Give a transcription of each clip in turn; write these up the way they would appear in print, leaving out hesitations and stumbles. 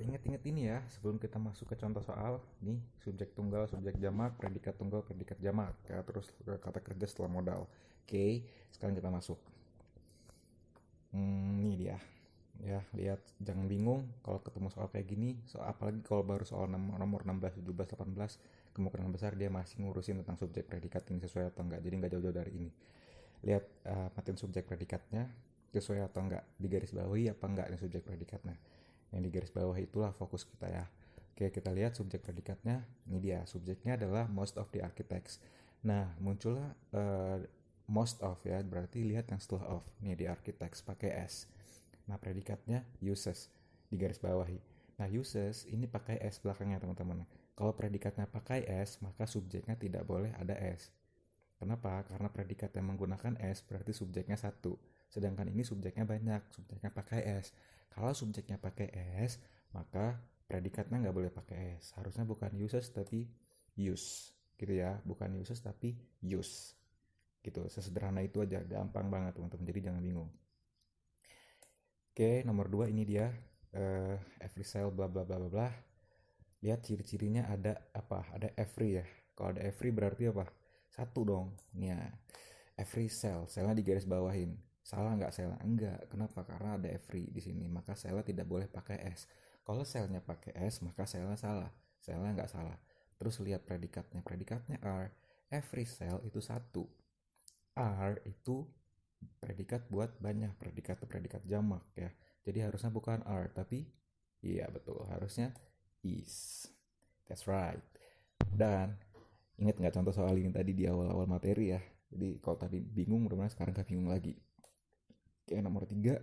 Ingat-ingat ini ya sebelum kita masuk ke contoh soal. Nih, subjek tunggal, subjek jamak, predikat tunggal, predikat jamak ya, terus kata kerja setelah modal. Sekarang kita masuk. Ini dia. Ya, lihat, jangan bingung kalau ketemu soal kayak gini, apalagi kalau baru soal nomor 16, 17, 18, kemungkinan besar dia masih ngurusin tentang subjek predikat ini sesuai atau enggak. Jadi nggak jauh-jauh dari ini. Lihat matiin subjek predikatnya sesuai atau enggak, digaris bawahi apa enggak ini subjek predikatnya. Yang di garis bawah itulah fokus kita ya. Oke, kita lihat subjek predikatnya. Ini dia, subjeknya adalah most of the architects. Nah, muncullah most of ya, berarti lihat yang setelah of. Ini di architects pakai s. Nah, predikatnya uses, di garis bawahi. Nah, uses ini pakai s belakangnya teman-teman. Kalau predikatnya pakai s, maka subjeknya tidak boleh ada s. Kenapa? Karena predikat yang menggunakan s berarti subjeknya satu. Sedangkan ini subjeknya banyak, subjeknya pakai s. Kalau subjeknya pakai s, maka predikatnya nggak boleh pakai s. Harusnya bukan uses tapi use. Gitu ya, bukan uses tapi use. Gitu, sesederhana itu aja, gampang banget teman-teman. Jadi jangan bingung. Oke, nomor 2 ini dia. Every cell bla bla bla bla bla. Lihat ciri-cirinya ada apa? Ada every ya. Kalau ada every berarti apa? Satu dong. Ya, every cell, selnya digaris bawahin. Salah nggak selnya? Enggak. Kenapa? Karena ada every di sini. Maka selnya tidak boleh pakai s. Kalau selnya pakai s, maka selnya salah. Selnya nggak salah. Terus lihat predikatnya. Predikatnya are. Every cell itu satu. Are itu predikat buat banyak. Predikat itu predikat jamak ya. Jadi harusnya bukan are, tapi iya betul. Harusnya is. That's right. Dan ingat nggak contoh soal ini tadi di awal-awal materi ya. Jadi kalau tadi bingung, mudah-mudahan sekarang gak bingung lagi. Oke, nomor 3.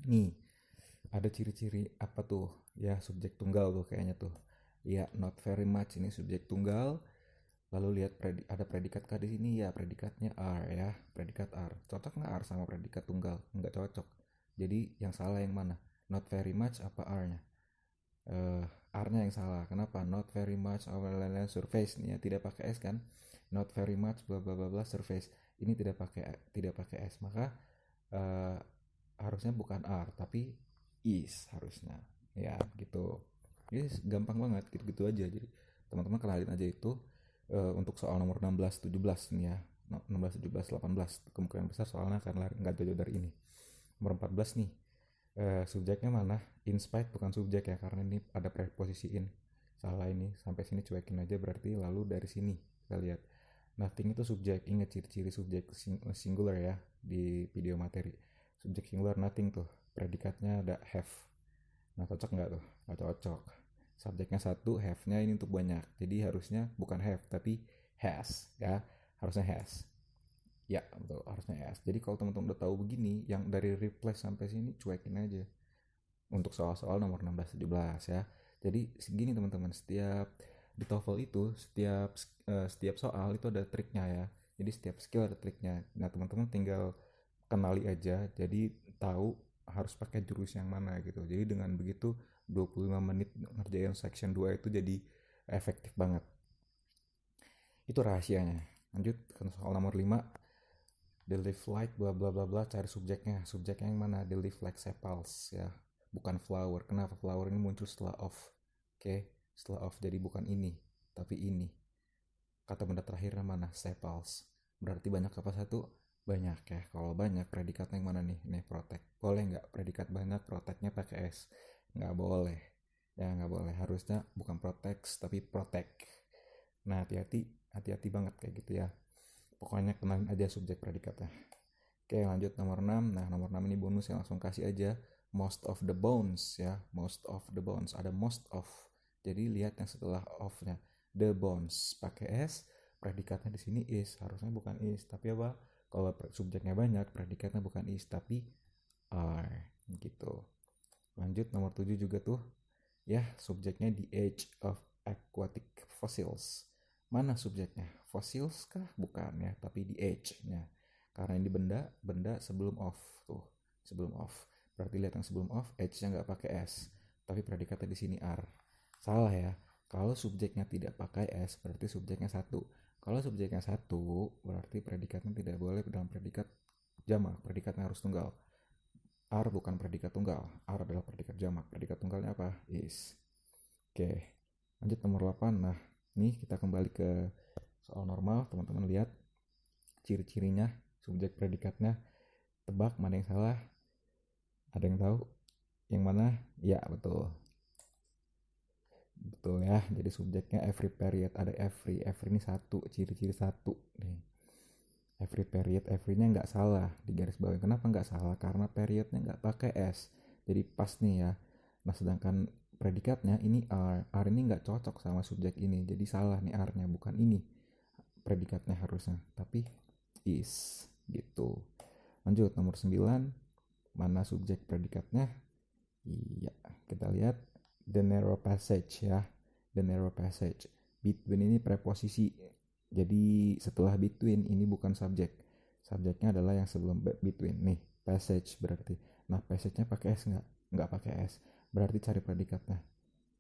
Nih, ada ciri-ciri apa tuh? Ya, subjek tunggal tuh kayaknya tuh. Ya, not very much ini subjek tunggal. Lalu lihat ada predikat kah di sini? Ya, predikatnya are ya. Predikat are. Cocok nggak are sama predikat tunggal? Nggak cocok. Jadi yang salah yang mana? Not very much apa are-nya? R-nya yang salah. Kenapa? Not very much our land surface nih ya, tidak pakai S kan? Not very much bla bla bla bla surface. Ini tidak pakai S, maka uh, harusnya bukan R tapi is harusnya. Ya, gitu. Ini gampang banget gitu-gitu aja. Jadi teman-teman kenalin aja itu untuk soal nomor 16 17 nih ya. 16 17 18 kemungkinan besar soalnya akan nggak jauh dari ini. Nomor 14 nih, subjeknya mana? In spite bukan subjek ya, karena ini ada preposisi in. Salah ini, sampai sini cuekin aja berarti. Lalu dari sini kita lihat nothing itu subjek. Ingat ciri-ciri subjek singular ya di video materi. Subjek singular nothing tuh, predikatnya ada have. Nah, cocok nggak tuh? Nggak cocok. Subjeknya satu, have-nya ini untuk banyak. Jadi harusnya bukan have tapi has ya. Harusnya has. Ya, betul, harusnya has. Jadi kalau teman-teman udah tahu begini, yang dari replace sampai sini cuekin aja. Untuk soal-soal nomor 16 17 ya. Jadi segini teman-teman, setiap di TOEFL itu setiap soal itu ada triknya ya. Jadi setiap skill ada triknya. Nah, teman-teman tinggal kenali aja, jadi tahu harus pakai jurus yang mana gitu. Jadi dengan begitu 25 menit ngerjain section 2 itu jadi efektif banget. Itu rahasianya. Lanjut ke soal nomor 5. The leaf like bla bla bla bla, cari subjeknya yang mana? The leaf like sepals ya, bukan flower. Kenapa? Flower ini muncul setelah of. Oke, setelah of, jadi bukan ini tapi ini. Kata benda terakhirnya mana? Sepals. Berarti banyak apa satu? Banyak ya. Kalau banyak predikatnya yang mana nih? Nih, protect. Boleh nggak predikat banyak protectnya pakai s? Nggak boleh ya, nggak boleh. Harusnya bukan protect tapi protect. Nah, hati-hati banget kayak gitu ya. Pokoknya kenalin aja subjek predikatnya. Oke, lanjut nomor 6. Nah, nomor 6 ini bonus yang langsung kasih aja. Most of the bones ya. Most of the bones. Ada most of. Jadi lihat yang setelah of-nya. The bones. Pakai S. Predikatnya di sini is. Harusnya bukan is. Tapi apa? Kalau subjeknya banyak, predikatnya bukan is. Tapi are. Gitu. Lanjut nomor 7 juga tuh. Ya, subjeknya the age of aquatic fossils. Mana subjeknya? Fossils kah? Bukan ya, tapi the age-nya. Karena ini benda sebelum of tuh, sebelum of. Berarti lihat yang sebelum of, age-nya nggak pakai s, tapi predikatnya di sini are. Salah ya. Kalau subjeknya tidak pakai s, berarti subjeknya satu. Kalau subjeknya satu, berarti predikatnya tidak boleh dalam predikat jamak. Predikatnya harus tunggal. are bukan predikat tunggal. Are adalah predikat jamak. Predikat tunggalnya apa? Is. Oke, lanjut nomor 8. Nah, ini kita kembali ke soal normal. Teman-teman lihat ciri-cirinya, subjek predikatnya. Tebak mana yang salah? Ada yang tahu? Yang mana? Ya, betul. Betul ya. Jadi subjeknya every period. Ada every. Every ini satu. Ciri-ciri satu. Nih. Every period. Every-nya nggak salah. Di garis bawah. Kenapa nggak salah? Karena periodnya nggak pakai S. Jadi pas nih ya. Nah, sedangkan predikatnya ini are. Are ini nggak cocok sama subjek ini. Jadi salah nih are-nya. Bukan ini predikatnya harusnya. Tapi is. Gitu. Lanjut nomor 9. Mana subjek predikatnya? Iya, kita lihat the narrow passage ya. The narrow passage. Between ini preposisi. Jadi setelah between ini bukan subjek. Subjeknya adalah yang sebelum between. Nih, passage berarti. Nah, passage-nya pakai S nggak? Nggak pakai S. Berarti cari predikatnya.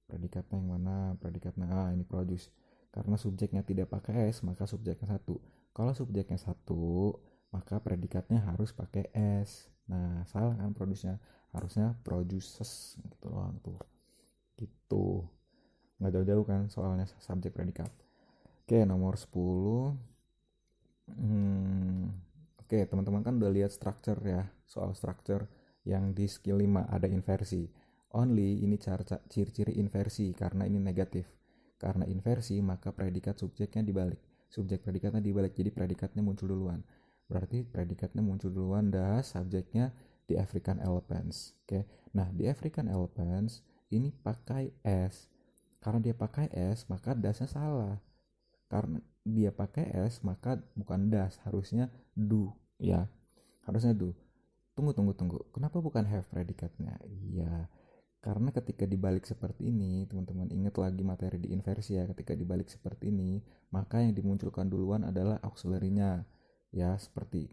Predikatnya yang mana? Predikatnya ini produce. Karena subjeknya tidak pakai S, maka subjeknya satu. Kalau subjeknya satu, maka predikatnya harus pakai S. Nah, salah kan produce-nya? Harusnya produces gitu doang tuh. Gitu. Nggak jauh-jauh kan soalnya subjek predikat. Oke, nomor 10. Oke, teman-teman kan udah lihat structure ya. Soal structure yang di skill 5 ada inversi. Only ini ciri-ciri inversi karena ini negatif. Karena inversi maka predikat subjeknya dibalik. Subjek predikatnya dibalik, jadi predikatnya muncul duluan. Berarti predikatnya muncul duluan dan subjeknya di African elephants. Oke. Nah, di African elephants ini pakai S. Karena dia pakai S, maka dasnya salah. Karena dia pakai S, maka bukan das, harusnya do ya. Harusnya do. Tunggu. Kenapa bukan have predikatnya? Iya, karena ketika dibalik seperti ini, teman-teman ingat lagi materi di inversi ya, ketika dibalik seperti ini, maka yang dimunculkan duluan adalah auxiliary-nya. Ya, seperti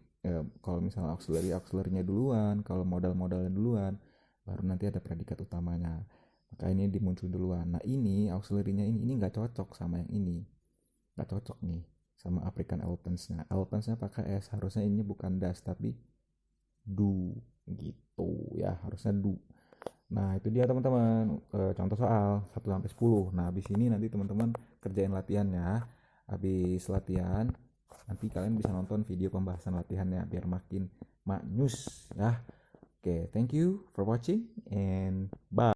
kalau misalnya auxiliary-nya duluan, kalau modal-modalnya duluan, baru nanti ada predikat utamanya. Maka ini dimuncul duluan. Nah, ini auxiliary-nya ini nggak cocok sama yang ini. Nggak cocok nih sama African elephants-nya. Elephants-nya pakai S, harusnya ini bukan das tapi do gitu ya, harusnya do. Nah, itu dia teman-teman, contoh soal 1 sampai 10. Nah, habis ini nanti teman-teman kerjain latihannya. Habis latihan nanti kalian bisa nonton video pembahasan latihannya biar makin maknyus ya. Oke, thank you for watching and bye.